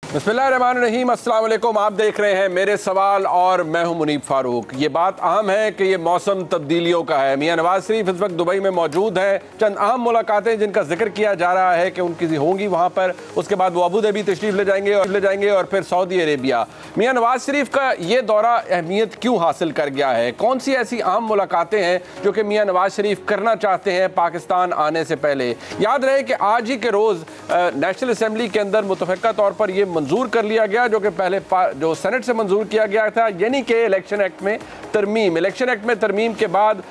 बिस्मिल्लाहिर्रहमानिर्रहीम, अस्सलाम वालेकुम। आप देख रहे हैं मेरे सवाल और मैं हूं मुनीब फारूक। ये बात अहम है कि ये मौसम तब्दीलियों का है। मियां नवाज शरीफ इस वक्त दुबई में मौजूद हैं। चंद अहम मुलाकातें जिनका जिक्र किया जा रहा है कि उनकी होंगी वहाँ पर। उसके बाद वो अबू धाबी तशरीफ ले जाएंगे और फिर सऊदी अरेबिया। मियां नवाज शरीफ का ये दौरा अहमियत क्यों हासिल कर गया है? कौन सी ऐसी अहम मुलाकातें हैं जो कि मियां नवाज शरीफ करना चाहते हैं पाकिस्तान आने से पहले? याद रहे कि आज ही के रोज़ नेशनल असम्बली के अंदर मुतफ़क़ा तौर पर यह मंजूर कर लिया गया, जो कि पहले जो सेनेट से मंजूर किया गया था, यानी कि इलेक्शन एक्ट में तरमीम के बाद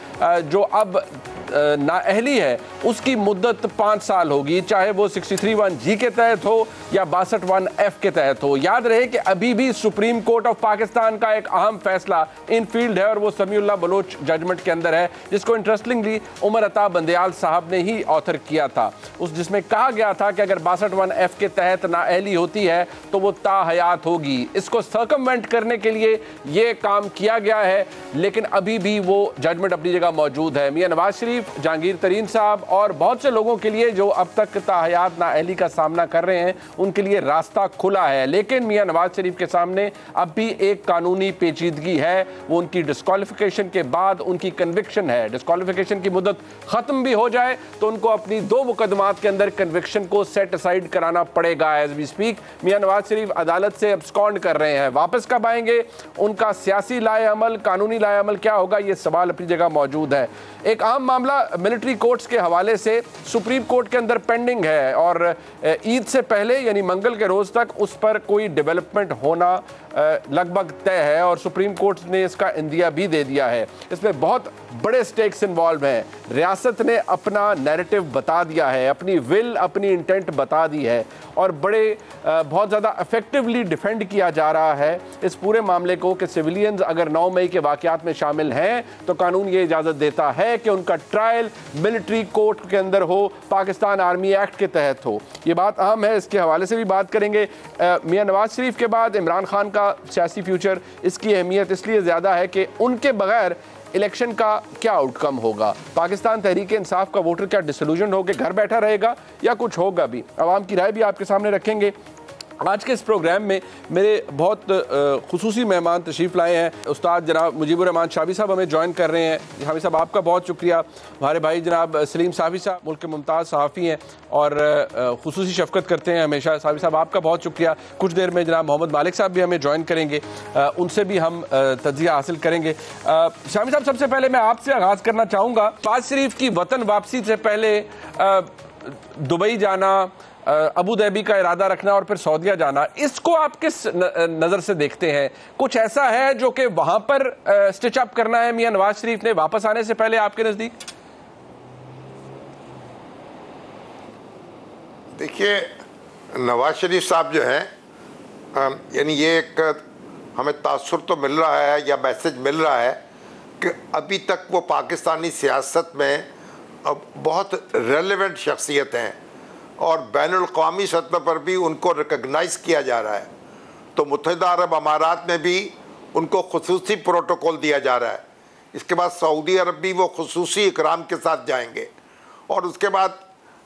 जो अब नाअहली है उसकी मुद्दत 5 साल होगी, चाहे वो 63(1) के तहत हो या 62(1) के तहत हो। याद रहे कि अभी भी सुप्रीम कोर्ट ऑफ पाकिस्तान का एक अहम फैसला इन फील्ड है और वो समीउल्लाह बलोच जजमेंट के अंदर है, जिसको इंटरेस्टिंगली उमर अता बंदयाल साहब ने ही ऑथर किया था। जिसमें कहा गया था कि अगर 62(1) के तहत नाअहली होती है तो वो ताहयात होगी। इसको सर्कमवेंट करने के लिए ये काम किया गया है, लेकिन अभी भी वो जजमेंट अपनी जगह मौजूद है। मियां नवाज शरीफ, जहांगीर तरीन साहब और बहुत से लोगों के लिए जो अब तक ताहयात नाअहली का सामना कर रहे हैं, उनके लिए रास्ता खुला है। लेकिन मियां नवाज शरीफ के सामने अब भी एक कानूनी पेचीदगी है, वो उनकी डिस्क्वालिफिकेशन के बाद उनकी कन्विक्शन है। डिस्क्वालिफिकेशन की मुद्दत खत्म भी हो जाए तो उनको अपनी 2 मुकदमात के अंदर कन्विक्शन को सेट असाइड कराना पड़ेगा। एज वी स्पीक मियां नवाज शरीफ अदालत से अब्सकॉन्ड कर रहे हैं। वापस कब आएंगे, उनका सियासी लाए-अमल, कानूनी लाए-अमल क्या होगा, ये सवाल अपनी जगह मौजूद है। एक अहम मामला मिलिट्री कोर्ट्स के हवाले से सुप्रीम कोर्ट के अंदर पेंडिंग है और ईद से पहले यानी मंगल के रोज तक उस पर कोई डेवलपमेंट होना लगभग तय है और सुप्रीम कोर्ट ने इसका इंदिया भी दे दिया है। इसमें बहुत बड़े स्टेक्स इन्वॉल्व हैं। रियासत ने अपना नैरेटिव बता दिया है, अपनी विल, अपनी इंटेंट बता दी है और बहुत ज़्यादा इफेक्टिवली डिफेंड किया जा रहा है इस पूरे मामले को कि सिविलियंस अगर 9 मई के वाक़यात में शामिल हैं तो कानून ये इजाज़त देता है कि उनका ट्रायल मिलिट्री कोर्ट के अंदर हो, पाकिस्तान आर्मी एक्ट के तहत हो। ये बात अहम है, इसके हवाले से भी बात करेंगे। मियां नवाज शरीफ के बाद इमरान खान का सियासी फ्यूचर, इसकी अहमियत इसलिए ज़्यादा है कि उनके बगैर इलेक्शन का क्या आउटकम होगा। पाकिस्तान तहरीक इंसाफ का वोटर क्या डिसल्यूजन होकर घर बैठा रहेगा या कुछ होगा भी? आवाम की राय भी आपके सामने रखेंगे। आज के इस प्रोग्राम में मेरे बहुत खुसूसी मेहमान तशरीफ़ लाए हैं। उस्ताद जनाब मुजीबुर रहमान शाबी साहब हमें ज्वाइन कर रहे हैं। शाबी साहब आपका बहुत शुक्रिया। हमारे भाई जनाब सलीम साफ़ी साहब मुल्क के मुमताज़ सहाफ़ी हैं और खुसूसी शफ़क़त करते हैं हमेशा। साफ़ी साहब आपका बहुत शुक्रिया। कुछ देर में जनाब मोहम्मद मालिक साहब भी हमें ज्वाइन करेंगे, उनसे भी हम तज्ज़िया हासिल करेंगे। शाबी साहब, सबसे पहले मैं आपसे आगाज़ करना चाहूँगा। नवाज शरीफ की वतन वापसी से पहले दुबई जाना, अबू धाबी का इरादा रखना और फिर सऊदीया जाना, इसको आप किस नज़र से देखते हैं? कुछ ऐसा है जो कि वहां पर स्टिच अप करना है मियां नवाज शरीफ ने वापस आने से पहले आपके नज़दीक? देखिए, नवाज शरीफ साहब जो हैं, यानी ये एक हमें तासुर तो मिल रहा है या मैसेज मिल रहा है कि अभी तक वो पाकिस्तानी सियासत में बहुत रेलेवेंट शख्सियत हैं और बैनुल-अक़वामी सतह पर भी उनको रिकग्नाइज़ किया जा रहा है। तो मुत्तहिदा अरब अमारात में भी उनको खुसूसी प्रोटोकॉल दिया जा रहा है। इसके बाद सऊदी अरब भी वो खुसूसी इकराम के साथ जाएंगे और उसके बाद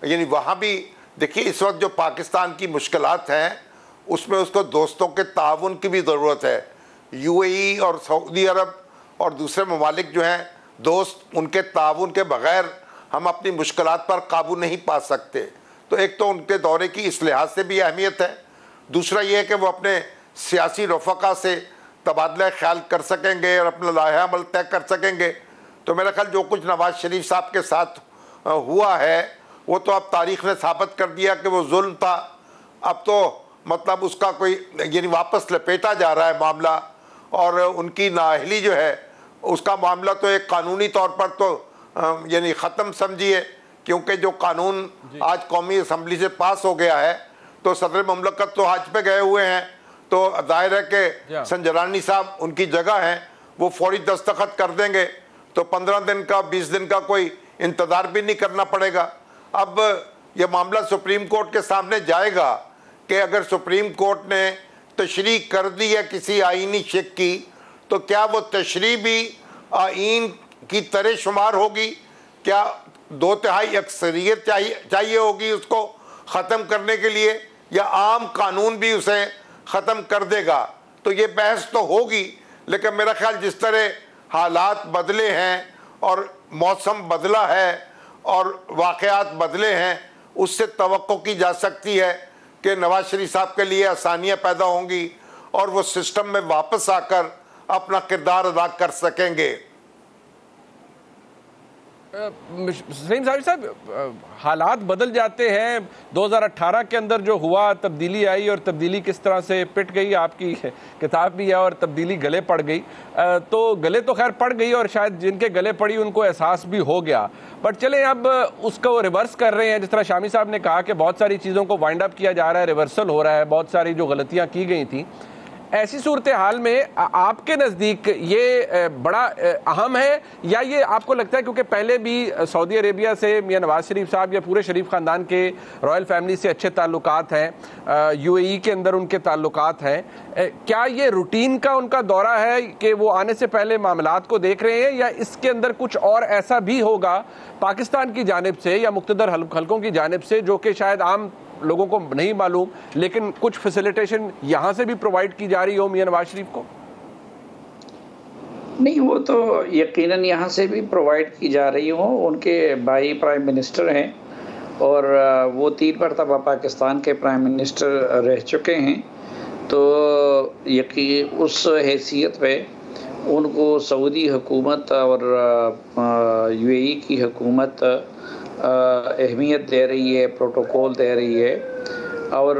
यानी वहाँ भी देखिए, इस वक्त जो पाकिस्तान की मुश्किलात हैं उसमें उसको दोस्तों के ताउन की भी ज़रूरत है। यूएई और सऊदी अरब और दूसरे ममालिक जो हैं दोस्त, उनके ताउन के बग़ैर हम अपनी मुश्किलात पर काबू नहीं पा सकते। तो एक तो उनके दौरे की इस लिहाज से भी अहमियत है, दूसरा ये है कि वो अपने सियासी रफ़क़ा से तबादला ख्याल कर सकेंगे और अपना लाहे-अमल तय कर सकेंगे। तो मेरा ख्याल जो कुछ नवाज शरीफ साहब के साथ हुआ है वो तो अब तारीख़ ने साबित कर दिया कि वो जुल्म था। अब तो मतलब उसका कोई यानी वापस लपेटा जा रहा है मामला और उनकी नाअहली जो है उसका मामला तो एक कानूनी तौर पर तो यानी ख़त्म समझिए, क्योंकि जो कानून आज कौमी असम्बली से पास हो गया है तो सदर मुमलकत तो हज पे गए हुए हैं, तो जाहिर है कि संजरानी साहब उनकी जगह हैं, वो फौरी दस्तखत कर देंगे तो 15 दिन का 20दिन का कोई इंतज़ार भी नहीं करना पड़ेगा। अब ये मामला सुप्रीम कोर्ट के सामने जाएगा कि अगर सुप्रीम कोर्ट ने तशरीह कर दी है किसी आईनी शिक की, तो क्या वो तशरीह भी आइन की तरह शुमार होगी? क्या 2/3 अक्सरियत चाहिए होगी उसको ख़त्म करने के लिए, या आम कानून भी उसे ख़त्म कर देगा। तो ये बहस तो होगी, लेकिन मेरा ख्याल जिस तरह हालात बदले हैं और मौसम बदला है और वाक़यात बदले हैं, उससे तवक्को की जा सकती है कि नवाज शरीफ साहब के लिए आसानियाँ पैदा होंगी और वो सिस्टम में वापस आकर अपना किरदार अदा कर सकेंगे। सलीम साहब, हालात बदल जाते हैं। 2018 के अंदर जो हुआ, तब्दीली आई और तब्दीली किस तरह से पिट गई, आपकी किताब भी है, और तब्दीली गले पड़ गई। तो गले तो खैर पड़ गई और शायद जिनके गले पड़ी उनको एहसास भी हो गया। बट चलें, अब उसको रिवर्स कर रहे हैं। जिस तरह शामी साहब ने कहा कि बहुत सारी चीज़ों को वाइंड अप किया जा रहा है, रिवर्सल हो रहा है, बहुत सारी जो गलतियाँ की गई थी। ऐसी सूरत हाल में आपके नज़दीक ये बड़ा अहम है, या ये आपको लगता है क्योंकि पहले भी सऊदी अरेबिया से मियां नवाज शरीफ साहब या पूरे शरीफ ख़ानदान के रॉयल फैमिली से अच्छे ताल्लुकात हैं, यूएई के अंदर उनके ताल्लुकात हैं, क्या ये रूटीन का उनका दौरा है कि वो आने से पहले मामलात को देख रहे हैं, या इसके अंदर कुछ और ऐसा भी होगा पाकिस्तान की जानिब से या मुख्तदर हल्कों की जानिब से जो कि शायद आम लोगों को नहीं मालूम, लेकिन कुछ फैसिलिटेशन यहाँ से भी प्रोवाइड की जा रही हो मियां नवाज शरीफ को? नहीं, वो तो यकीनन यहाँ से भी प्रोवाइड की जा रही हो। उनके भाई प्राइम मिनिस्टर हैं और वो 3 मरतबा पाकिस्तान के प्राइम मिनिस्टर रह चुके हैं। तो यकीन उस हैसियत पे उनको सऊदी हुकूमत और यूएई की हुकूमत अहमियत दे रही है, प्रोटोकॉल दे रही है, और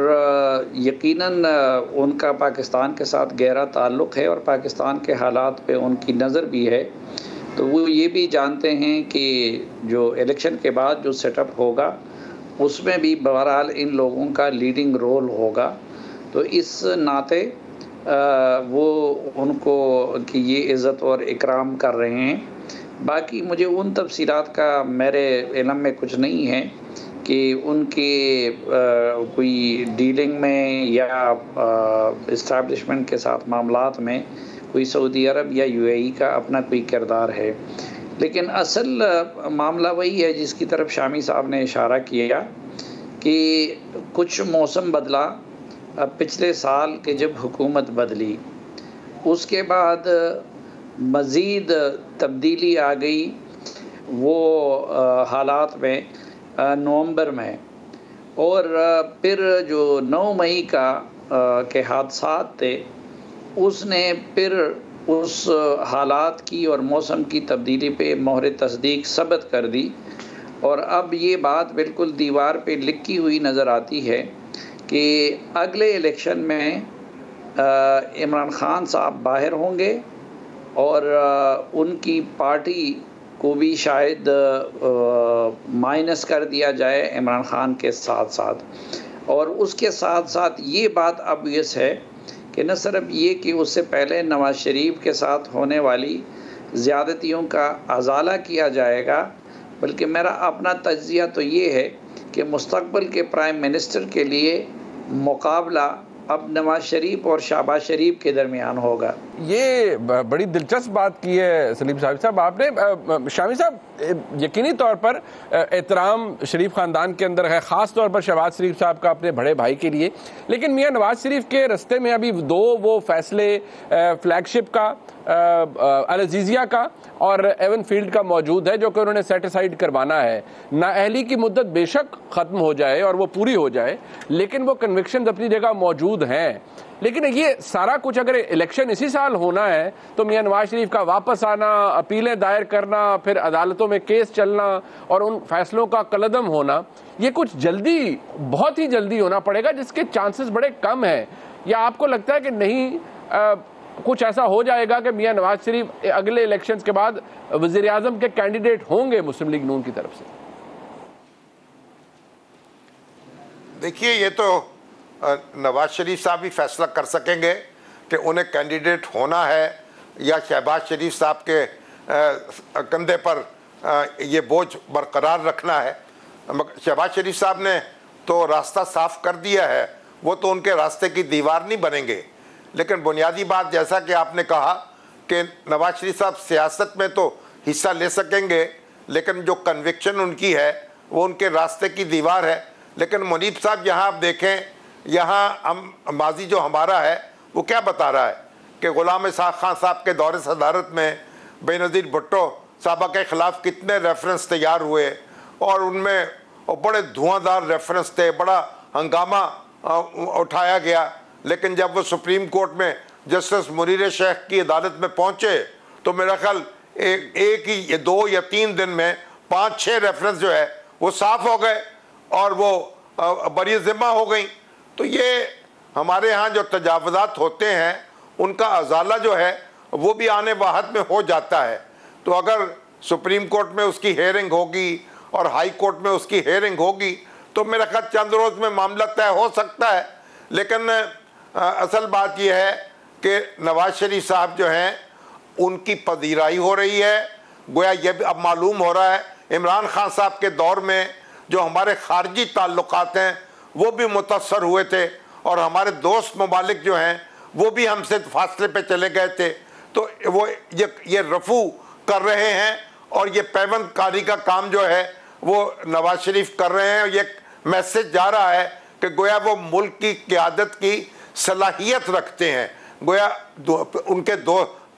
यकीनन उनका पाकिस्तान के साथ गहरा ताल्लुक़ है और पाकिस्तान के हालात पे उनकी नज़र भी है। तो वो ये भी जानते हैं कि जो इलेक्शन के बाद जो सेटअप होगा उसमें भी बहरहाल इन लोगों का लीडिंग रोल होगा। तो इस नाते वो उनको की ये इज़्ज़त और इकराम कर रहे हैं। बाकी मुझे उन तफसीलात का मेरे इल्म में कुछ नहीं है कि उनके कोई डीलिंग में या इस्टेब्लिशमेंट के साथ मामलात में कोई सऊदी अरब या यूएई का अपना कोई किरदार है। लेकिन असल मामला वही है जिसकी तरफ शामी साहब ने इशारा किया कि कुछ मौसम बदला। पिछले साल के जब हुकूमत बदली उसके बाद मज़ीद तब्दीली आ गई वो हालात में नवंबर में, और फिर जो 9 मई के हादसात थे उसने फिर उस हालात की और मौसम की तब्दीली पे मोहर तस्दीक सबत कर दी। और अब ये बात बिल्कुल दीवार पे लिखी हुई नज़र आती है कि अगले इलेक्शन में इमरान ख़ान साहब बाहर होंगे और उनकी पार्टी को भी शायद माइनस कर दिया जाए इमरान ख़ान के साथ साथ। और उसके साथ साथ ये बात ऑब्वियस है कि न सिर्फ ये कि उससे पहले नवाज शरीफ के साथ होने वाली ज़्यादतियों का अज़ाला किया जाएगा, बल्कि मेरा अपना तज्ज़िया तो ये है कि मुस्तक़बिल के प्राइम मिनिस्टर के लिए मुकाबला अब नवाज शरीफ और शहबाज शरीफ के दरमियान होगा। ये बड़ी दिलचस्प बात की है सलीम साहब आपने। शामी साहब, यकीनी तौर पर एहतराम शरीफ ख़ानदान के अंदर है, ख़ास तौर पर शहबाज शरीफ साहब का अपने बड़े भाई के लिए, लेकिन मियां नवाज शरीफ के रस्ते में अभी 2 वो फैसले फ्लैगशिप का, अल अज़ीज़िया का और एवन फील्ड का मौजूद है जो कि उन्होंने सेटिसाइड करवाना है। नाअहली की मुद्दत बेशक ख़त्म हो जाए और वो पूरी हो जाए, लेकिन वो कन्विक्शन अपनी जगह मौजूद हैं। लेकिन ये सारा कुछ अगर इलेक्शन इसी साल होना है तो मियां नवाज शरीफ का वापस आना, अपीलें दायर करना, फिर अदालतों में केस चलना और उन फैसलों का कलदम होना, ये कुछ जल्दी, बहुत ही जल्दी होना पड़ेगा जिसके चांसेस बड़े कम हैं। या आपको लगता है कि नहीं कुछ ऐसा हो जाएगा कि मियां नवाज शरीफ अगले इलेक्शंस के बाद वज़ीर आज़म के कैंडिडेट होंगे मुस्लिम लीग नून की तरफ से? देखिए, ये तो नवाज शरीफ साहब ही फैसला कर सकेंगे कि उन्हें कैंडिडेट होना है या शहबाज शरीफ साहब के कंधे पर ये बोझ बरकरार रखना है। शहबाज शरीफ साहब ने तो रास्ता साफ कर दिया है, वो तो उनके रास्ते की दीवार नहीं बनेंगे। लेकिन बुनियादी बात, जैसा कि आपने कहा कि नवाज शरीफ साहब सियासत में तो हिस्सा ले सकेंगे, लेकिन जो कन्विक्शन उनकी है वो उनके रास्ते की दीवार है। लेकिन मुनीब साहब, यहाँ आप देखें यहाँ हम माजी जो हमारा है वो क्या बता रहा है कि गुलाम इसाक खान साहब के दौरे सदारत में बेनज़ीर भुट्टो साहबा के ख़िलाफ़ कितने रेफरेंस तैयार हुए और उनमें बड़े धुआंधार रेफरेंस थे, बड़ा हंगामा उठाया गया। लेकिन जब वो सुप्रीम कोर्ट में जस्टिस मुनीर शेख की अदालत में पहुँचे तो मेरा ख्याल एक ही 2 या 3 दिन में 5-6 रेफरेंस जो है वो साफ़ हो गए और वो बरी ज़िम्मा हो गई। तो ये हमारे यहाँ जो तजावुज़ात होते हैं उनका अजाला जो है वो भी आने वाहत में हो जाता है। तो अगर सुप्रीम कोर्ट में उसकी हेयरिंग होगी और हाई कोर्ट में उसकी हेयरिंग होगी तो मेरा ख्याल चंद रोज़ में मामला तय हो सकता है। लेकिन असल बात यह है कि नवाज शरीफ साहब जो हैं उनकी पजीराई हो रही है। गोया ये अब मालूम हो रहा है इमरान खान साहब के दौर में जो हमारे खारजी ताल्लुकात हैं वो भी मुतासर हुए थे और हमारे दोस्त ममालिक जो हैं वो भी हमसे फासले पे चले गए थे। तो वो ये रफू कर रहे हैं और ये पैबंदकारी का काम जो है वो नवाज शरीफ कर रहे हैं। ये मैसेज जा रहा है कि गोया वो मुल्क की क़यादत की सलाहियत रखते हैं। गोया उनके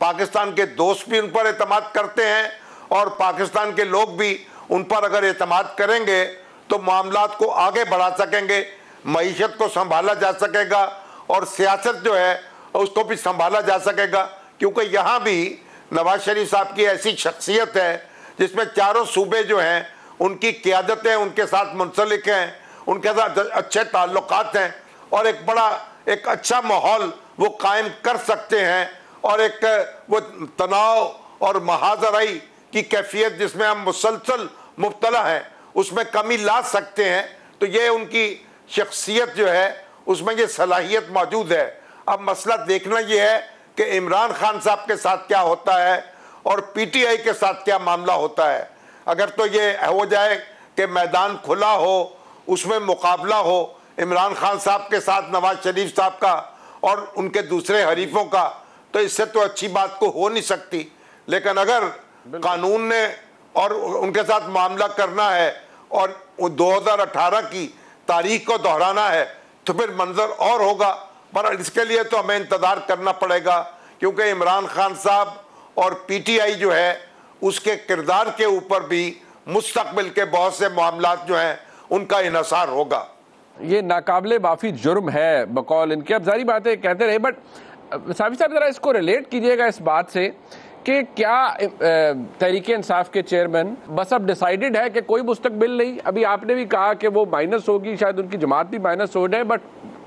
पाकिस्तान के दोस्त भी उन पर एतमाद करते हैं और पाकिस्तान के लोग भी उन पर अगर एतमाद करेंगे तो मामलात को आगे बढ़ा सकेंगे, मईशत को संभाला जा सकेगा और सियासत जो है उसको भी संभाला जा सकेगा। क्योंकि यहाँ भी नवाज शरीफ साहब की ऐसी शख्सियत है जिसमें चारों सूबे जो हैं उनकी क़यादतें उनके साथ मुंसलिक हैं, उनके साथ अच्छे ताल्लुकात हैं और एक अच्छा माहौल वो कायम कर सकते हैं और एक वो तनाव और महाजराई की कैफियत जिसमें हम मुसलसल मुब्तला हैं उसमें कमी ला सकते हैं। तो ये उनकी शख्सियत जो है उसमें ये सलाहियत मौजूद है। अब मसला देखना ये है कि इमरान खान साहब के साथ क्या होता है और पीटीआई के साथ क्या मामला होता है। अगर तो ये हो जाए कि मैदान खुला हो, उसमें मुकाबला हो इमरान खान साहब के साथ नवाज शरीफ साहब का और उनके दूसरे हरीफों का, तो इससे तो अच्छी बात को हो नहीं सकती। लेकिन अगर कानून ने और उनके साथ मामला करना है और 2018 की तारीख को दोहराना है तो फिर मंजर और होगा। पर इसके लिए तो हमें इंतज़ार करना पड़ेगा क्योंकि इमरान खान साहब और पीटीआई जो है उसके किरदार के ऊपर भी मुस्तकबिल के बहुत से मामलात जो हैं उनका इन्हसार होगा। ये नाकाबिले माफ़ी जुर्म है बकौल इनके। अब जारी बातें कहते रहे, बट साफी साहब ज़रा इसको रिलेट कीजिएगा इस बात से कि क्या तहरीक इंसाफ के चेयरमैन बस अब डिसाइडेड है कि कोई मुस्तकबिल नहीं। अभी आपने भी कहा कि वो माइनस होगी, शायद उनकी जमात भी माइनस हो जाए, बट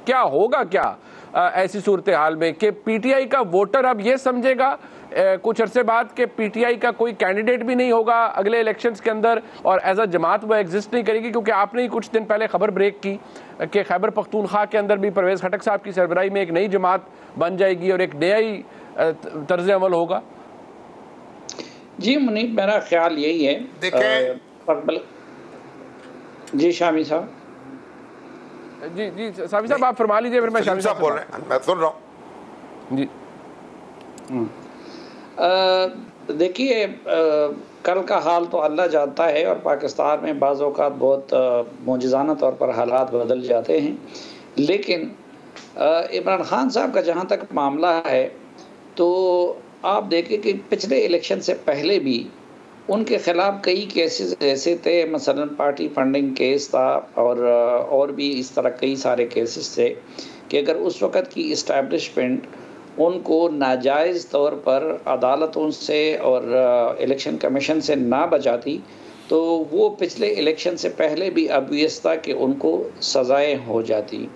क्या होगा क्या ऐसी सूरत हाल में कि पीटीआई का वोटर अब ये समझेगा कुछ अरसे बाद कि पीटीआई का कोई कैंडिडेट भी नहीं होगा अगले इलेक्शंस के अंदर और एज अ जमात वो एग्जिस्ट नहीं करेगी। क्योंकि आपने ही कुछ दिन पहले खबर ब्रेक की कि खैबर पख्तूनख्वा के अंदर भी परवेज़ खटक साहब की सरबराही में एक नई जमात बन जाएगी और एक नया ही तर्ज अमल होगा। जी मुनीब, मेरा ख्याल यही है। देखिए जी शामी साहब। जी साफी साहब आप फरमा लीजिए, फिर मैं शामी साहब बोल रहे हैं, मैं सुन रहा हूँ जी। देखिए कल का हाल तो अल्लाह जानता है और पाकिस्तान में बाज़ औक़ात बहुत मौजज़ाना तौर पर हालात बदल जाते हैं। लेकिन इमरान खान साहब का जहाँ तक मामला है तो आप देखें कि पिछले इलेक्शन से पहले भी उनके ख़िलाफ़ कई केसेस ऐसे थे, मसलन पार्टी फंडिंग केस था और भी इस तरह कई सारे केसेस थे कि अगर उस वक़्त की इस्टेब्लिशमेंट उनको नाजायज़ तौर पर अदालतों से और इलेक्शन कमीशन से ना बचाती तो वो पिछले इलेक्शन से पहले भी ऑब्वियस था कि उनको सज़ाएँ हो जाती।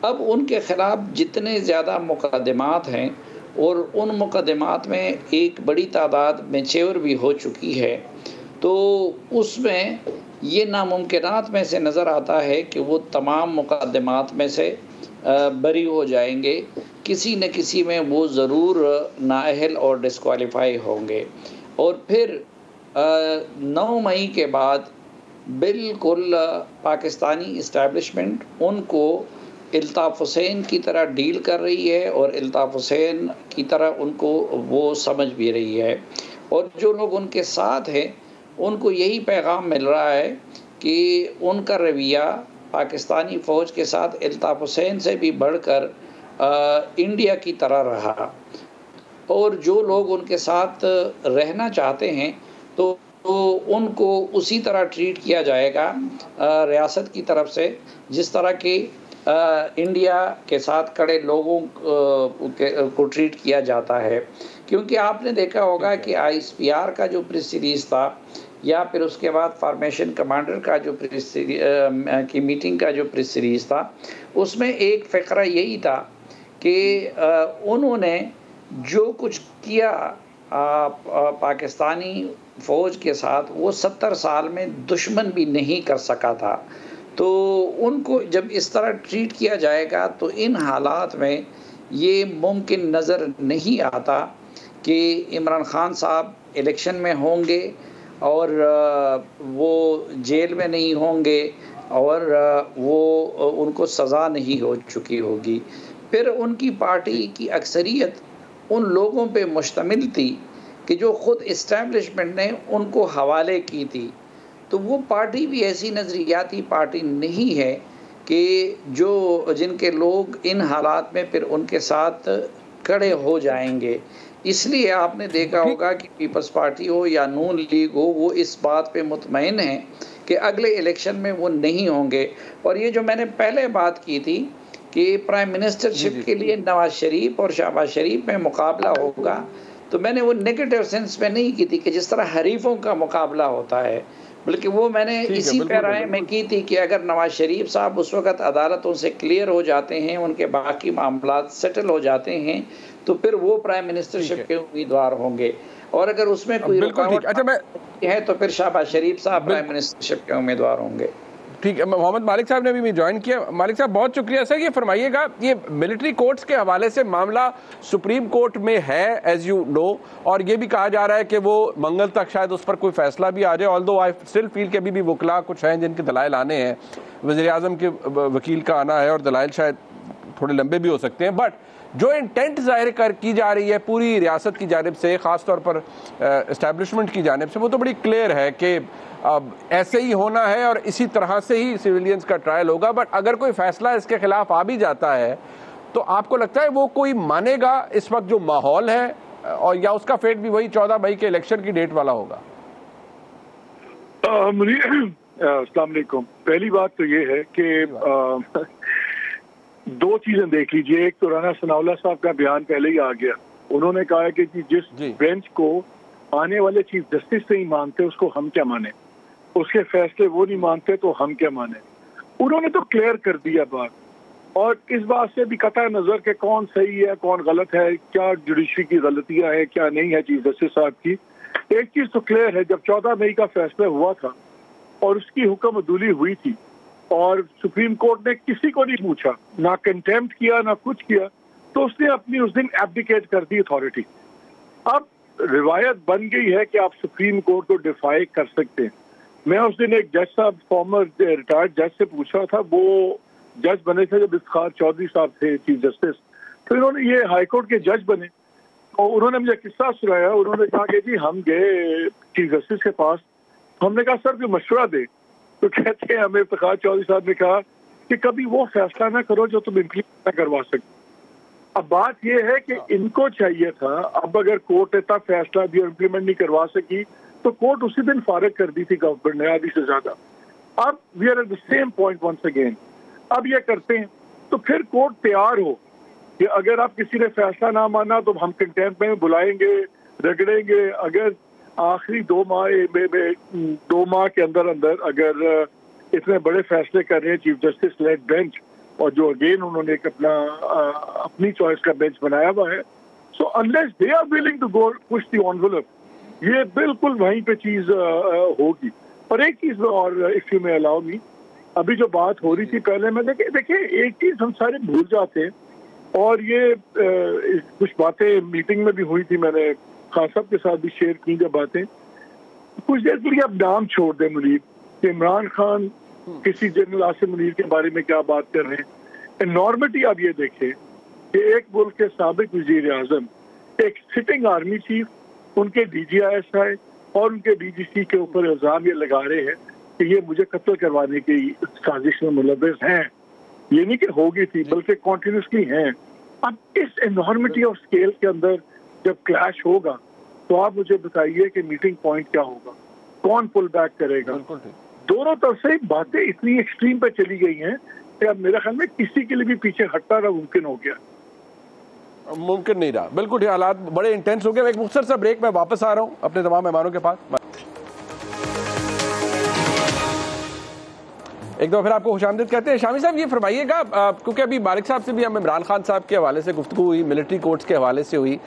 अब उनके ख़िलाफ़ जितने ज़्यादा मुकदमात हैं और उन मुकदमात में एक बड़ी तादाद मैच्योर भी हो चुकी है, तो उसमें ये नामुमकिनात में से नज़र आता है कि वो तमाम मुकदमात में से बरी हो जाएंगे, किसी न किसी में वो ज़रूर नाअहल और डिस्क्वालीफाई होंगे। और फिर 9 मई के बाद बिल्कुल पाकिस्तानी इस्टेब्लिशमेंट उनको इल्ताफ़ हुसैन की तरह डील कर रही है और इल्ताफ़ हुसैन की तरह उनको वो समझ भी रही है। और जो लोग उनके साथ हैं उनको यही पैगाम मिल रहा है कि उनका रवैया पाकिस्तानी फ़ौज के साथ अल्ताफ़ हुसैन से भी बढ़कर इंडिया की तरह रहा, और जो लोग उनके साथ रहना चाहते हैं तो उनको उसी तरह ट्रीट किया जाएगा रियासत की तरफ से जिस तरह की इंडिया के साथ खड़े लोगों को ट्रीट किया जाता है। क्योंकि आपने देखा होगा कि ISPR का जो प्रेस रिलीज था या फिर उसके बाद फॉर्मेशन कमांडर का जो प्रेस की मीटिंग का जो प्रेस रिलीज था, उसमें एक फ़करा यही था कि उन्होंने जो कुछ किया पाकिस्तानी फ़ौज के साथ वो 70 साल में दुश्मन भी नहीं कर सका था। तो उनको जब इस तरह ट्रीट किया जाएगा तो इन हालात में ये मुमकिन नज़र नहीं आता कि इमरान खान साहब इलेक्शन में होंगे और वो जेल में नहीं होंगे और वो उनको सज़ा नहीं हो चुकी होगी। फिर उनकी पार्टी की अक्सरियत उन लोगों पे मुश्तमिल थी कि जो ख़ुद इस्टेब्लिशमेंट ने उनको हवाले की थी। तो वो पार्टी भी ऐसी नज़रियाती पार्टी नहीं है कि जिनके लोग इन हालात में फिर उनके साथ खड़े हो जाएंगे। इसलिए आपने देखा होगा कि पीपल्स पार्टी हो या नून लीग हो, वो इस बात पे मुतमईन है कि अगले इलेक्शन में वो नहीं होंगे। और ये जो मैंने पहले बात की थी कि प्राइम मिनिस्टरशिप के लिए नवाज शरीफ और शहबाज शरीफ में मुकाबला होगा, तो मैंने वो नेगेटिव सेंस में नहीं की थी कि जिस तरह हरीफों का मुकाबला होता है, बल्कि वो मैंने इसी पैराए में की थी कि अगर नवाज शरीफ साहब उस वक़्त अदालतों से क्लियर हो जाते हैं, उनके बाकी मामला सेटल हो जाते हैं, तो फिर वो प्राइम मिनिस्टरशिप के उम्मीदवार होंगे। और अगर उसमें कोई रुकावट है तो फिर शहबाज शरीफ साहब प्राइम मिनिस्टरशिप के उम्मीदवार होंगे। ठीक है, मोहम्मद मालिक साहब ने भी ज्वाइन किया। मालिक साहब बहुत शुक्रिया सर। ये फरमाइएगा, ये मिलिट्री कोर्ट्स के हवाले से मामला सुप्रीम कोर्ट में है एज यू नो, और ये भी कहा जा रहा है कि वो मंगल तक शायद उस पर कोई फैसला भी आ जाए। ऑल्दो आई स्टिल फील कि अभी भी वकला कुछ हैं जिनके दलाइल आने हैं, वज़ीर आज़म के वकील का आना है और दलाइल शायद थोड़े लंबे भी हो सकते हैं। बट जो इंटेंट जाहिर की जा रही है पूरी रियासत की जानिब से, ख़ास तौर पर इस्टेब्लिशमेंट की जानिब से, वो तो बड़ी क्लियर है कि अब ऐसे ही होना है और इसी तरह से ही सिविलियंस का ट्रायल होगा। बट अगर कोई फैसला इसके खिलाफ आ भी जाता है तो आपको लगता है वो कोई मानेगा इस वक्त जो माहौल है, और या उसका फेट भी वही 14 मई के इलेक्शन की डेट वाला होगा? अस्सलाम वालेकुम। पहली बात तो ये है कि दो चीजें देख लीजिए। एक तो राना सनाउल्लाह साहब का बयान पहले ही आ गया। उन्होंने कहा कि जिस बेंच को आने वाले चीफ जस्टिस से ही मानते उसको हम क्या माने, उसके फैसले वो नहीं मानते तो हम क्या माने। उन्होंने तो क्लियर कर दिया बात, और इस बात से भी कतई नजर के कौन सही है कौन गलत है, क्या जुडिशरी की गलतियां हैं क्या नहीं है चीफ जस्टिस साहब की। एक चीज तो क्लियर है, जब 14 मई का फैसला हुआ था और उसकी हुक्म अदूली हुई थी और सुप्रीम कोर्ट ने किसी को नहीं पूछा, ना कंटेम्प्ट किया ना कुछ किया, तो उसने अपनी उस दिन एब्डिकेट कर दी अथॉरिटी। अब रिवायत बन गई है कि आप सुप्रीम कोर्ट को डिफाई कर सकते हैं। मैं उस दिन एक जज साहब, फॉर्मर रिटायर्ड जज से पूछा था, वो जज बने थे जब इफ्तिखार चौधरी साहब थे चीफ जस्टिस, तो इन्होंने ये हाईकोर्ट के जज बने और उन्होंने मुझे किस्सा सुनाया। उन्होंने कहा कि जी हम गए चीफ जस्टिस के पास, हमने कहा सर कोई मशवरा दे, तो कहते हैं हमें इफ्तिखार चौधरी साहब ने कहा कि कभी वो फैसला ना करो जो तुम इम्प्लीमेंट ना करवा सकते। अब बात यह है कि इनको चाहिए था, अब अगर कोर्ट इतना फैसला दिया इम्प्लीमेंट नहीं करवा सकी तो कोर्ट उसी दिन फारिग कर दी थी गवर्नमेंट ने आधी से ज्यादा। अब we are at the same point once again. अब ये करते हैं तो फिर कोर्ट तैयार हो कि अगर आप किसी ने फैसला ना माना तो हम कंटेम्प्ट में बुलाएंगे, रगड़ेंगे। अगर आखिरी 2 माह के अंदर अगर इतने बड़े फैसले कर रहे हैं चीफ जस्टिस लेड बेंच, और जो अगेन उन्होंने एक अपनी चॉइस का बेंच बनाया हुआ है, so unless they are willing to go push the envelope, ये बिल्कुल वहीं पे चीज होगी। और एक चीज और, if you may allow me, अभी जो बात हो रही थी पहले में, देखिए एक चीज हम सारे भूल जाते हैं, और ये कुछ बातें मीटिंग में भी हुई थी, मैंने खान साहब के साथ भी शेयर की जब बातें। कुछ देर के लिए आप नाम छोड़ दें मुनीर, कि इमरान खान किसी जनरल आसिम मुनीर के बारे में क्या बात कर रहे हैं। नॉर्मली आप ये देखें कि एक मुल्क के साबिक वजीर आजम एक सिटिंग आर्मी चीफ, उनके DGISI और उनके DGC के ऊपर इल्जाम ये लगा रहे हैं कि ये मुझे कत्ल करवाने की साजिश में मुलव्वस हैं। ये नहीं कि होगी थी, बल्कि कॉन्टिन्यूसली हैं। अब इस एनवायरमेंट ऑफ स्केल के अंदर जब क्लैश होगा तो आप मुझे बताइए कि मीटिंग पॉइंट क्या होगा, कौन पुल बैक करेगा। दोनों तरफ से बातें इतनी एक्सट्रीम पे चली गई हैं कि अब मेरे ख्याल में किसी के लिए भी पीछे हटना मुमकिन हो गया, मुमकिन नहीं रहा। बिल्कुल, हालात बड़े इंटेंस हो गए। एक मुख्तसर सा ब्रेक में वापस आ रहा हूं अपने तमाम मेहमानों के पास। एक दो फिर आपको खुशामदीद कहते हैं। शामी साहब ये फरमाइएगा, क्योंकि अभी मालिक साहब से भी हम इमरान खान साहब के हवाले से गुफ्तगू हुई, मिलिट्री कोर्ट्स के हवाले से हुई,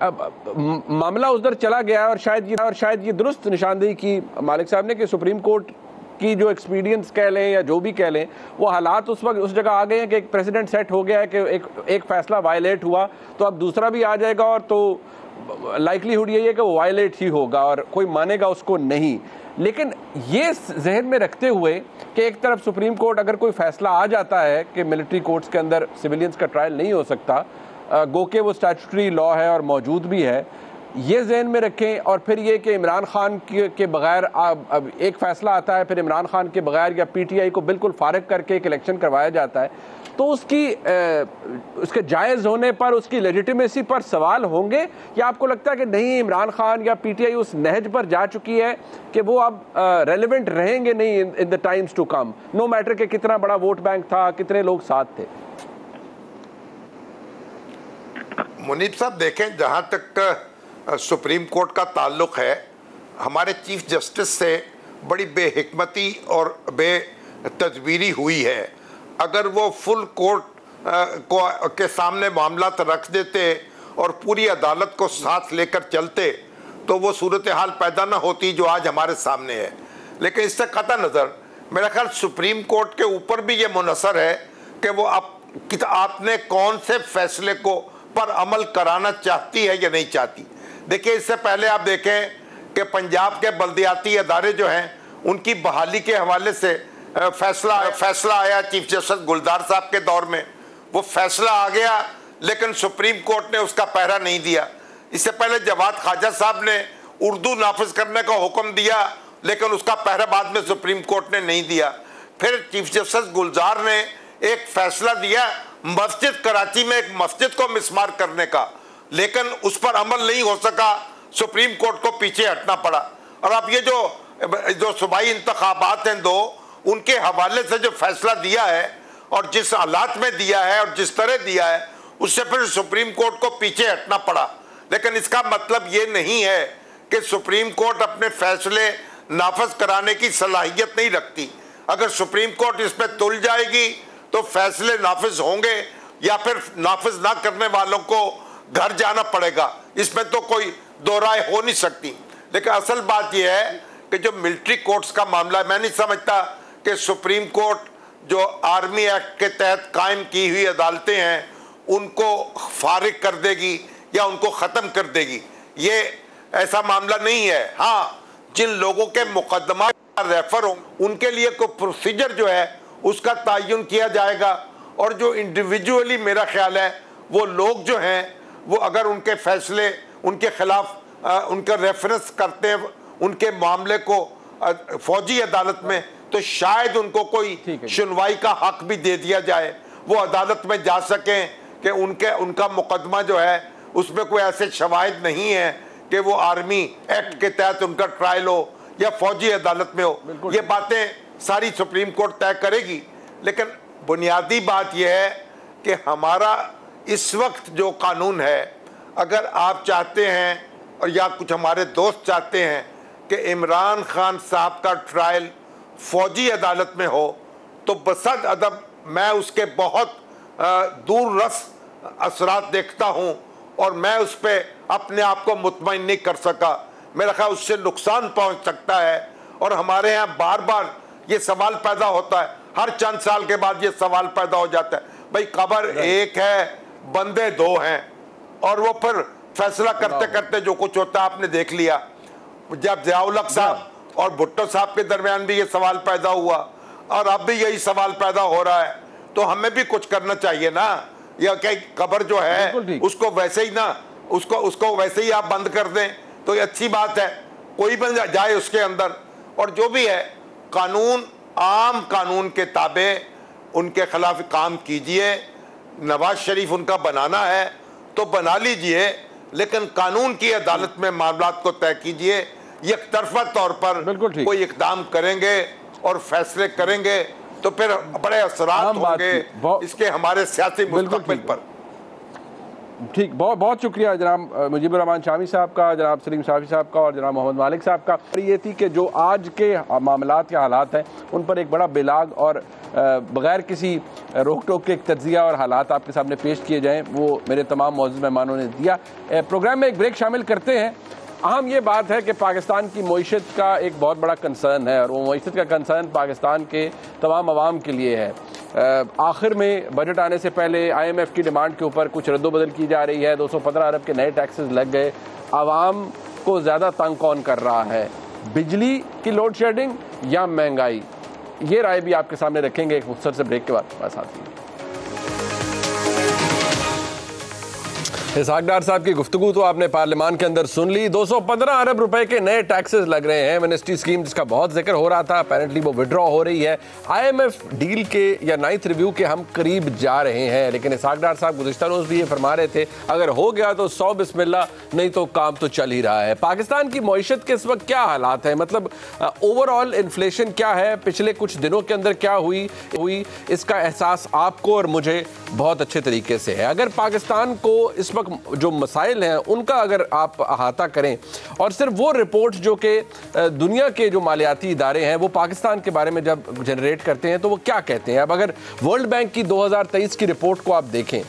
अब मामला उधर चला गया और शायद ये दुरुस्त निशानदेही की मालिक साहब ने कि सुप्रीम कोर्ट की जो एक्सपीरियंस कह लें या जो भी कह लें, वो हालात उस वक्त उस जगह आ गए हैं कि एक प्रेसिडेंट सेट हो गया है कि एक फैसला वायलेट हुआ तो अब दूसरा भी आ जाएगा और तो लाइकलीहुड यही है कि वो वायलेट ही होगा और कोई मानेगा उसको नहीं। लेकिन ये जहन में रखते हुए कि एक तरफ सुप्रीम कोर्ट अगर कोई फैसला आ जाता है कि मिलिट्री कोर्ट्स के अंदर सिविलियंस का ट्रायल नहीं हो सकता, गो के वो स्टैट्यूटरी लॉ है और मौजूद भी है, ये जहन में रखें। और फिर ये कि इमरान खान के बगैर अब एक फ़ैसला आता है, फिर इमरान खान के बगैर या पीटीआई को बिल्कुल फारिग करके एक इलेक्शन करवाया जाता है, तो उसके जायज़ होने पर, उसकी लेजिटिमेसी पर सवाल होंगे, या आपको लगता है कि नहीं, इमरान खान या पीटीआई उस नहज पर जा चुकी है कि वो अब रेलिवेंट रहेंगे नहीं in the times to come, no matter कि कितना बड़ा वोट बैंक था, कितने लोग साथ थे? मुनीब साहब देखें, जहाँ तक सुप्रीम कोर्ट का ताल्लुक़ है, हमारे चीफ जस्टिस से बड़ी बेहिकमती और बेतदबीरी हुई है। अगर वो फुल कोर्ट के सामने मामला रख देते और पूरी अदालत को साथ लेकर चलते तो वो सूरत हाल पैदा ना होती जो आज हमारे सामने है। लेकिन इससे कतई नज़र मेरा ख्याल सुप्रीम कोर्ट के ऊपर भी ये मुनसर है कि वो आपने कौन से फैसले को पर अमल कराना चाहती है या नहीं चाहती। देखिए, इससे पहले आप देखें कि पंजाब के बल्दियाती अदारे जो हैं उनकी बहाली के हवाले से फैसला आया चीफ जस्टिस गुलजार साहब के दौर में, वो फैसला आ गया लेकिन सुप्रीम कोर्ट ने उसका पहरा नहीं दिया। इससे पहले जवाद ख्वाजा साहब ने उर्दू नाफिज करने का हुक्म दिया लेकिन उसका पहरा बाद में सुप्रीम कोर्ट ने नहीं दिया। फिर चीफ जस्टिस गुलजार ने एक फैसला दिया मस्जिद कराची में एक मस्जिद को मिसमार करने का, लेकिन उस पर अमल नहीं हो सका, सुप्रीम कोर्ट को पीछे हटना पड़ा। और अब ये जो सूबाई इंतखाबात हैं दो, उनके हवाले से जो फैसला दिया है और जिस हालात में दिया है और जिस तरह दिया है, उससे फिर सुप्रीम कोर्ट को पीछे हटना पड़ा। लेकिन इसका मतलब ये नहीं है कि सुप्रीम कोर्ट अपने फैसले नाफज कराने की सलाहियत नहीं रखती। अगर सुप्रीम कोर्ट इस पर तुल जाएगी तो फैसले नाफिज होंगे या फिर नाफिज ना करने वालों को घर जाना पड़ेगा, इसमें तो कोई दो राय हो नहीं सकती। लेकिन असल बात यह है कि जो मिलिट्री कोर्ट्स का मामला है, मैं नहीं समझता कि सुप्रीम कोर्ट जो आर्मी एक्ट के तहत कायम की हुई अदालतें हैं उनको फारिग कर देगी या उनको ख़त्म कर देगी। ये ऐसा मामला नहीं है। हाँ, जिन लोगों के मुकदमा रेफर हों उनके लिए कोई प्रोसीजर जो है उसका तयन किया जाएगा, और जो इंडिविजुअली मेरा ख्याल है वो लोग जो हैं वो अगर उनके फैसले उनके खिलाफ उनका रेफरेंस करते हैं उनके मामले को फौजी अदालत में, तो शायद उनको कोई सुनवाई का हक भी दे दिया जाए, वो अदालत में जा सकें कि उनका मुकदमा जो है उसमें कोई ऐसे शवाहिद नहीं है कि वो आर्मी एक्ट के तहत उनका ट्रायल हो या फौजी अदालत में हो। ये बातें सारी सुप्रीम कोर्ट तय करेगी। लेकिन बुनियादी बात यह है कि हमारा इस वक्त जो कानून है, अगर आप चाहते हैं और या कुछ हमारे दोस्त चाहते हैं कि इमरान खान साहब का ट्रायल फौजी अदालत में हो, तो बसद अदब मैं उसके बहुत दूर रस असरात देखता हूँ और मैं उस पर अपने आप को मुतमईन नहीं कर सका। मेरा ख्याल उससे नुकसान पहुँच सकता है। और हमारे यहाँ बार बार ये सवाल पैदा होता है, हर चंद साल के बाद ये सवाल पैदा हो जाता है, भाई कबर एक है बंदे दो हैं, और वो फिर फैसला करते करते जो कुछ होता है आपने देख लिया। जब ज़ियाउल हक साहब और भुट्टो साहब के दरमियान भी ये सवाल पैदा हुआ और अब भी यही सवाल पैदा हो रहा है, तो हमें भी कुछ करना चाहिए ना। या क्या कबर जो है उसको वैसे ही ना उसको वैसे ही आप बंद कर दें तो ये अच्छी बात है, कोई बन जाए उसके अंदर। और जो भी है कानून, आम कानून के ताबे उनके खिलाफ काम कीजिए। नवाज शरीफ उनका बनाना है तो बना लीजिए, लेकिन कानून की अदालत में मामलात को तय कीजिए। एक तरफा तौर पर कोई इकदाम करेंगे और फैसले करेंगे तो फिर बड़े असरात होंगे इसके हमारे सियासी मुस्तकबिल पर। ठीक, बहुत शुक्रिया जनाब मुजीबुर रहमान शामी साहब का, जनाब सलीम साफी साहब का और जनाब मोहम्मद मालिक साहब का। ये थी कि जो आज के मामलात के हालात हैं उन पर एक बड़ा बेलाग और बग़ैर किसी रोक टोक के एक तज्ज़िया और हालात आपके सामने पेश किए जाएँ, वो मेरे तमाम मौजूद मेहमानों ने दिया। प्रोग्राम में एक ब्रेक शामिल करते हैं। अहम ये बात है कि पाकिस्तान की मईशत का एक बहुत बड़ा कंसर्न है और वो मईशत का कंसर्न पाकिस्तान के तमाम अवाम के लिए है। आखिर में बजट आने से पहले IMF की डिमांड के ऊपर कुछ रद्दोबदल की जा रही है। 215 अरब के नए टैक्सेस लग गए। आवाम को ज़्यादा तंग कौन कर रहा है, बिजली की लोड शेडिंग या महंगाई? ये राय भी आपके सामने रखेंगे एक मुख्तसर से ब्रेक के बाद। हमारे साथ ही इसहाक डार साहब की गुफ्तगू तो आपने पार्लियामान के अंदर सुन ली। 215 अरब रुपए के नए टैक्सेस लग रहे हैं। मिनिस्ट्री स्कीम जिसका बहुत जिक्र हो रहा था, अपेरेंटली वो विड्रॉ हो रही है। IMF डील के या 9th रिव्यू के हम करीब जा रहे हैं, लेकिन इसहाक डार साहब गुज़िश्ता रोज़ भी ये फरमा रहे थे अगर हो गया तो 100 बिस्मिल्लाह, नहीं तो काम तो चल ही रहा है। पाकिस्तान की मईशत के इस वक्त क्या हालात है, मतलब ओवरऑल इन्फ्लेशन क्या है, पिछले कुछ दिनों के अंदर क्या हुई इसका एहसास आपको और मुझे बहुत अच्छे तरीके से है। अगर पाकिस्तान को इस जो मसाइल हैं उनका अगर आप अहाता करें और सिर्फ वो रिपोर्ट जो कि दुनिया के जो मालियाती इदारे हैं वो पाकिस्तान के बारे में जब जनरेट करते हैं तो वो क्या कहते हैं। अब अगर वर्ल्ड बैंक की 2023 की रिपोर्ट को आप देखें,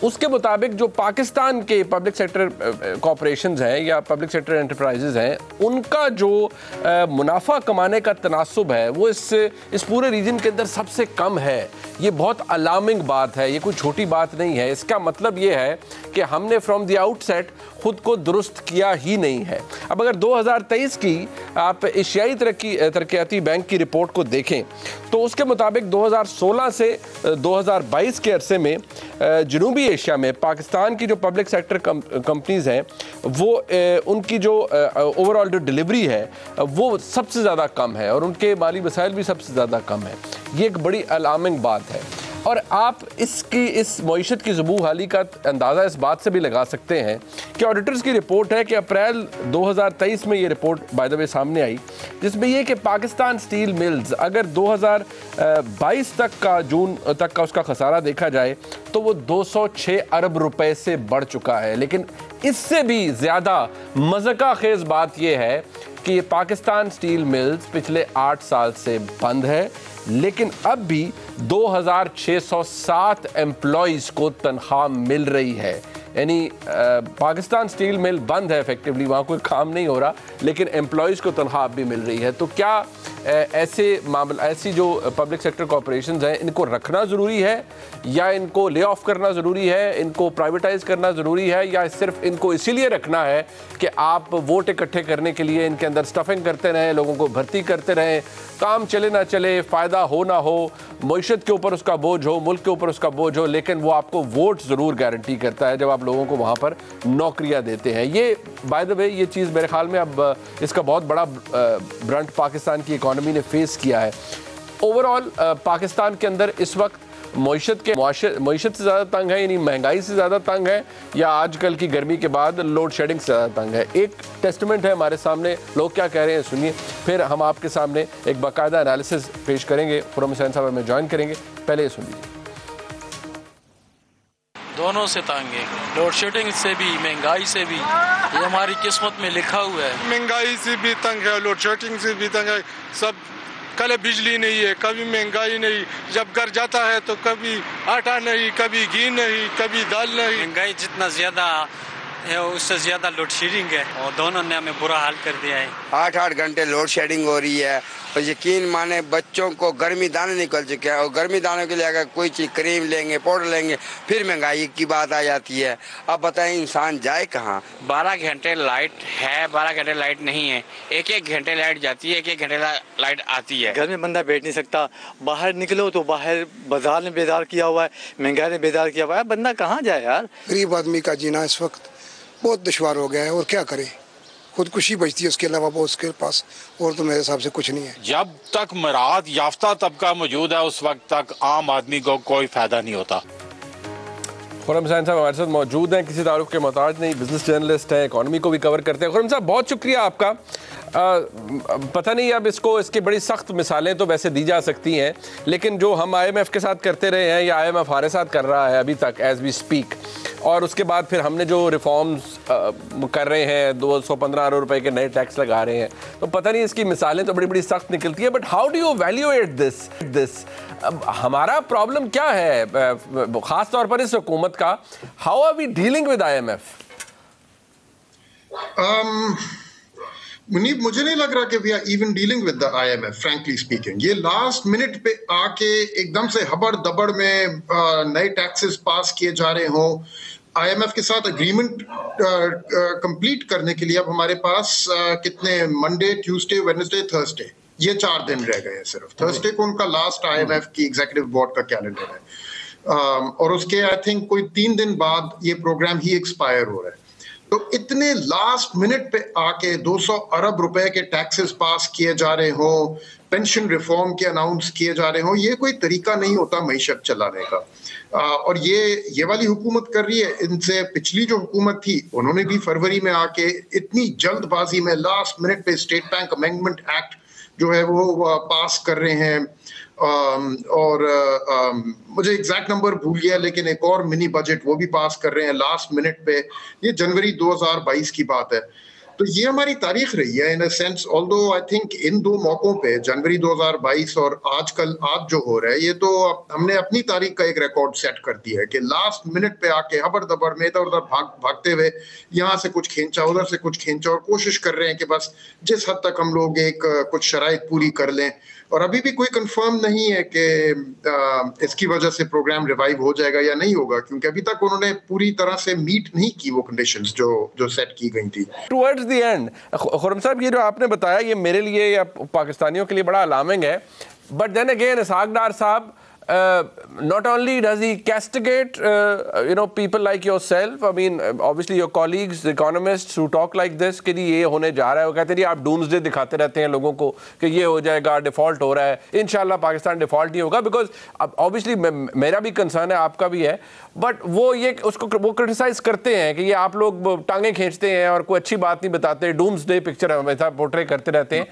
उसके मुताबिक जो पाकिस्तान के पब्लिक सेक्टर कॉर्पोरेशंस हैं या पब्लिक सेक्टर एंटरप्राइजेज हैं, उनका जो मुनाफा कमाने का तनासुब है वो इस पूरे रीजन के अंदर सबसे कम है। ये बहुत अलार्मिंग बात है, ये कोई छोटी बात नहीं है। इसका मतलब ये है कि हमने फ्रॉम द आउटसेट खुद को दुरुस्त किया ही नहीं है। अब अगर 2023 की आप एशियाई तरक्याती बैंक की रिपोर्ट को देखें तो उसके मुताबिक 2016 से 2022 के अरसे में जनूबी एशिया में पाकिस्तान की जो पब्लिक सेक्टर कंपनीज हैं वो उनकी जो ओवरऑल जो डिलीवरी है वो सबसे ज़्यादा कम है और उनके माली वसाइल भी सबसे ज़्यादा कम है। ये एक बड़ी अलार्मिंग बात है और आप इस मईशत की ज़ुबू हाली का अंदाज़ा इस बात से भी लगा सकते हैं कि ऑडिटर्स की रिपोर्ट है कि अप्रैल 2023 में ये रिपोर्ट बाय द वे सामने आई, जिसमें ये कि पाकिस्तान स्टील मिल्स अगर 2022 तक का जून तक का उसका खसारा देखा जाए तो वो 206 अरब रुपए से बढ़ चुका है। लेकिन इससे भी ज़्यादा मज़ाक़ खेज़ बात यह है कि ये पाकिस्तान स्टील मिल्स पिछले 8 साल से बंद है, लेकिन अब भी 2607 एम्प्लॉइज़ को तनख्वाह मिल रही है। यानी पाकिस्तान स्टील मिल बंद है, इफेक्टिवली वहाँ कोई काम नहीं हो रहा, लेकिन एम्प्लॉइज़ को तनख्वाह भी मिल रही है। तो क्या ऐसी जो पब्लिक सेक्टर कॉर्पोरेशंस हैं इनको रखना ज़रूरी है या इनको ले ऑफ करना ज़रूरी है, इनको प्राइवेटाइज़ करना ज़रूरी है, या सिर्फ इनको इसीलिए रखना है कि आप वोट इकट्ठे करने के लिए इनके अंदर स्टफिंग करते रहें, लोगों को भर्ती करते रहें, काम चले ना चले, फ़ायदा हो ना हो, मईशत के ऊपर उसका बोझ हो, मुल्क के ऊपर उसका बोझ हो, लेकिन वो आपको वोट ज़रूर गारंटी करता है जब आप लोगों को वहाँ पर नौकरियाँ देते हैं। ये बाय द वे ये चीज़ मेरे ख्याल में अब इसका बहुत बड़ा ब्रंट पाकिस्तान की इकॉनमी ने फेस किया है। ओवरऑल पाकिस्तान के अंदर इस वक्त मईशत से ज़्यादा तंग है, यानी महंगाई से ज़्यादा तंग है, या आजकल की गर्मी के बाद लोड शेडिंग से ज़्यादा तंग है। एक टेस्टमेंट है हमारे सामने, लोग क्या कह रहे हैं सुनिए, फिर हम आपके सामने एक बाकायदा एनालिसिस पेश करेंगे। खुर्रम हुसैन साहब हमें ज्वाइन करेंगे, पहले ये सुन लीजिए। दोनों से तंग है, लोड शेडिंग से भी, महंगाई से भी, ये हमारी किस्मत में लिखा हुआ है। महंगाई से भी तंग है, लोड शेडिंग से भी तंग है, सब कल बिजली नहीं है, कभी महंगाई नहीं, जब घर जाता है तो कभी आटा नहीं, कभी घी नहीं, कभी दाल नहीं। महंगाई जितना ज्यादा है उससे ज्यादा लोड शेडिंग है और दोनों ने हमें बुरा हाल कर दिया है। 8-8 घंटे लोड शेडिंग हो रही है और यकीन माने बच्चों को गर्मी दाने निकल चुके हैं और गर्मी दानों के लिए अगर कोई चीज़ क्रीम लेंगे, पाउडर लेंगे, फिर महंगाई की बात आ जाती है। अब बताएं इंसान जाए कहाँ। 12 घंटे लाइट है, 12 घंटे लाइट नहीं है, 1-1 घंटे लाइट जाती है, 1-1 घंटे लाइट आती है। घर में बंदा बैठ नहीं सकता, बाहर निकलो तो बाहर बाजार ने बेदार किया हुआ है, महंगाई ने बेदार किया हुआ है, बंदा कहाँ जाए यार। गरीब आदमी का जीना इस वक्त बहुत दुश्वार हो गया है और क्या करे, खुदकुशी बचती है, उसके अलावा वो उसके पास और तो मेरे हिसाब से कुछ नहीं है। जब तक मराद याफ्ता तबका मौजूद है उस वक्त तक आम आदमी को कोई फायदा नहीं होता। खुर्रम हुसैन साहब हमारे साथ मौजूद हैं, किसी तारुफ के मोहताज नहीं, बिजनेस जर्नलिस्ट हैं, इकॉनमी को भी कवर करते हैं। खुर्रम साहब बहुत शुक्रिया आपका। पता नहीं अब इसकी बड़ी सख्त मिसालें तो वैसे दी जा सकती हैं, लेकिन जो हम IMF के साथ करते रहे हैं या IMF हमारे साथ कर रहा है अभी तक एज वी स्पीक, और उसके बाद फिर हमने जो रिफॉर्म्स कर रहे हैं, 215 अरब रुपए के नए टैक्स लगा रहे हैं, तो पता नहीं इसकी मिसालें तो बड़ी बड़ी सख्त निकलती है। But how do you valuate this? हमारा प्रॉब्लम क्या है खास तौर पर इस हुकूमत का? How are we dealing with IMF? Muneeb, मुझे नहीं लग रहा कि we are even dealing with the IMF, frankly speaking. ये लास्ट मिनट पे आके एकदम से हबड़ दबड़ में नए टैक्सेस पास किए जा रहे हों, IMF के साथ एग्रीमेंट कंप्लीट करने के लिए अब हमारे पास कितने, मंडे, ट्यूसडे, वेडनेसडे, थर्सडे, ये 4 दिन रह गए हैं सिर्फ। थर्सडे को उनका लास्ट IMF की एग्जीक्यूटिव बोर्ड का कैलेंडर है, और उसके आई थिंक कोई 3 दिन बाद ये प्रोग्राम ही एक्सपायर हो रहा है। तो इतने लास्ट मिनट पे आके 200 अरब रुपए के टैक्सेस पास किए जा रहे हों, पेंशन रिफॉर्म के अनाउंस किए जा रहे हों, ये कोई तरीका नहीं होता मईशत चलाने का। और ये वाली हुकूमत कर रही है। इनसे पिछली जो हुकूमत थी उन्होंने भी फरवरी में आके इतनी जल्दबाजी में लास्ट मिनट पे स्टेट बैंक अमेंडमेंट एक्ट जो है वो पास कर रहे हैं, और मुझे एग्जैक्ट नंबर भूल गया, लेकिन एक और मिनी बजट वो भी पास कर रहे हैं लास्ट मिनट पे। ये जनवरी 2022 की बात है। तो ये हमारी तारीख रही है in a sense, although I think in 2 मौकों पे, जनवरी 2022 और आज जो हो रहा है, ये तो हमने अपनी तारीख का एक रिकॉर्ड सेट कर दिया है कि लास्ट मिनट पे आके हबड़ दबड़ में इधर उधर भागते हुए यहाँ से कुछ खींचा, उधर से कुछ खींचा, और कोशिश कर रहे हैं कि बस जिस हद तक हम लोग कुछ शराइत पूरी कर लें। और अभी भी कोई कंफर्म नहीं है कि इसकी वजह से प्रोग्राम रिवाइव हो जाएगा या नहीं होगा, क्योंकि अभी तक उन्होंने पूरी तरह से मीट नहीं की वो कंडीशंस जो सेट की गई थी। टुवर्ड्स द एंड, खुर्रम साहब, ये जो आपने बताया ये मेरे लिए या पाकिस्तानियों के लिए बड़ा अलार्मिंग है। बट देन अगेन इसहाक डार साहब, not only does he castigate people like yourself, I mean obviously your colleagues, the economists who talk like this कि ये होने जा रहा है, वो कहते हैं आप डूम्सडे दिखाते रहते हैं लोगों को कि ये हो जाएगा, डिफॉल्ट हो रहा है। इंशाल्लाह पाकिस्तान डिफॉल्ट नहीं होगा, बिकॉज ऑब्वियसली मेरा भी कंसर्न है, आपका भी है, बट वो क्रिटिसाइज करते हैं कि ये आप लोग टांगे खींचते हैं और कोई अच्छी बात नहीं बताते, डूम्सडे पिक्चर हमेशा पोर्ट्रे करते रहते हैं।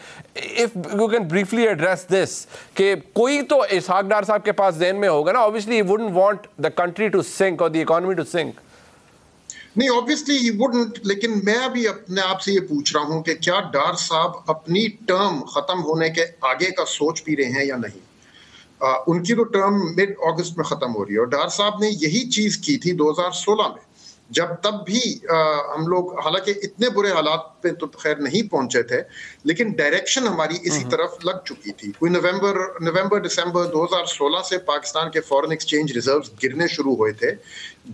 If you can briefly address this कि कोई तो इसहाक डार साहब के पास ज़हन में होगा ना, obviously he wouldn't want the country to sink or the economy to sink. नहीं, obviously he wouldn't, लेकिन मैं अभी अपने आप से ये पूछ रहा हूं कि क्या डार साहब अपनी टर्म खत्म होने के आगे का सोच भी रहे हैं या नहीं। उनकी तो टर्म मिड अगस्त में खत्म हो रही है, और डार साहब ने यही चीज की थी 2016 में, जब तब भी हम लोग हालांकि इतने बुरे हालात पे तो खैर नहीं पहुंचे थे, लेकिन डायरेक्शन हमारी इसी तरफ लग चुकी थी। कोई नवंबर दिसंबर 2016 से पाकिस्तान के फॉरेन एक्सचेंज रिजर्व्स गिरने शुरू हुए थे।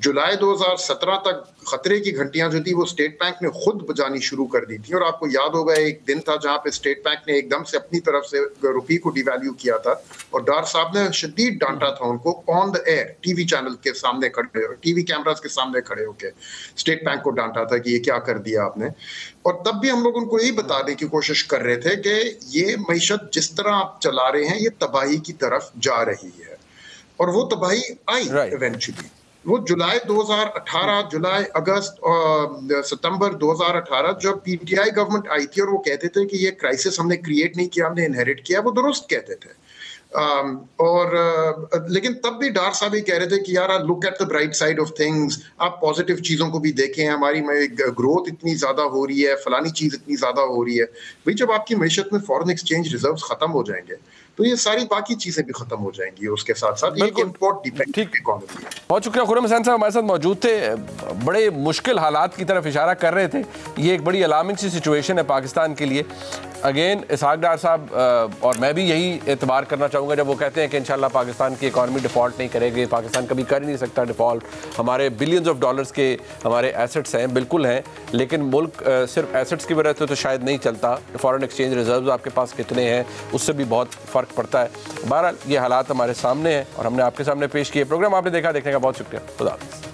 जुलाई 2017 तक खतरे की घंटियां जो थी वो स्टेट बैंक ने खुद बजानी शुरू कर दी थी। और आपको याद होगा एक दिन था जहां पे स्टेट बैंक ने एकदम से अपनी तरफ से रुपये को डिवैल्यू किया था, और डार साहब ने शदीद डांटा था उनको on the air, TV channel के सामने खड़े, टीवी कैमरास के सामने खड़े होकर स्टेट बैंक को डांटा था कि ये क्या कर दिया आपने। और तब भी हम लोग उनको यही बताने की कोशिश कर रहे थे कि ये मईशत जिस तरह आप चला रहे हैं ये तबाही की तरफ जा रही है, और वो तबाही आई इवेंचुअली। वो जुलाई 2018, जुलाई अगस्त और सितंबर 2018 जब पीटीआई गवर्नमेंट आई थी और वो कहते थे कि ये क्राइसिस हमने क्रिएट नहीं किया, हमने इनहेरिट किया, वो दुरुस्त कहते थे। लेकिन तब भी डार साहब ही कह रहे थे कि यार look at the bright side of things, आप पॉजिटिव चीज़ों को भी देखें, हमारी ग्रोथ इतनी ज़्यादा हो रही है, फलानी चीज़ इतनी ज़्यादा हो रही है। भाई जब आपकी मईशत में फॉरेन एक्सचेंज रिजर्व्स ख़त्म हो जाएंगे तो ये सारी बाकी चीज़ें भी ख़त्म हो जाएंगी, उसके साथ साथ एक इम्पोर्ट डिपेंडेंट इकोनॉमी है। बहुत शुक्रिया। खुर्रम हुसैन साहब हमारे साथ मौजूद थे, बड़े मुश्किल हालात की तरफ इशारा कर रहे थे। ये एक बड़ी अलार्मिंग सी सिचुएशन है पाकिस्तान के लिए। अगेन इसहाक डार साहब और मैं भी यही एतबार करना चाहूँगा जब वो कहते हैं कि इंशाल्लाह पाकिस्तान की इकॉनमी डिफ़ॉल्ट नहीं करेगी, पाकिस्तान कभी कर ही नहीं सकता डिफ़ॉल्ट, हमारे बिलियंस ऑफ डॉलर्स के हमारे एसेट्स हैं, बिल्कुल हैं, लेकिन मुल्क सिर्फ एसेट्स की वजह से तो शायद नहीं चलता, फॉरेन एक्सचेंज रिजर्व्स आपके पास कितने हैं उससे भी बहुत फ़र्क पड़ता है। बहरहाल ये हालात हमारे सामने हैं और हमने आपके सामने पेश किए। प्रोग्राम आपने देखा, देखने का बहुत शुक्रिया। खुदा हाफ़िज़।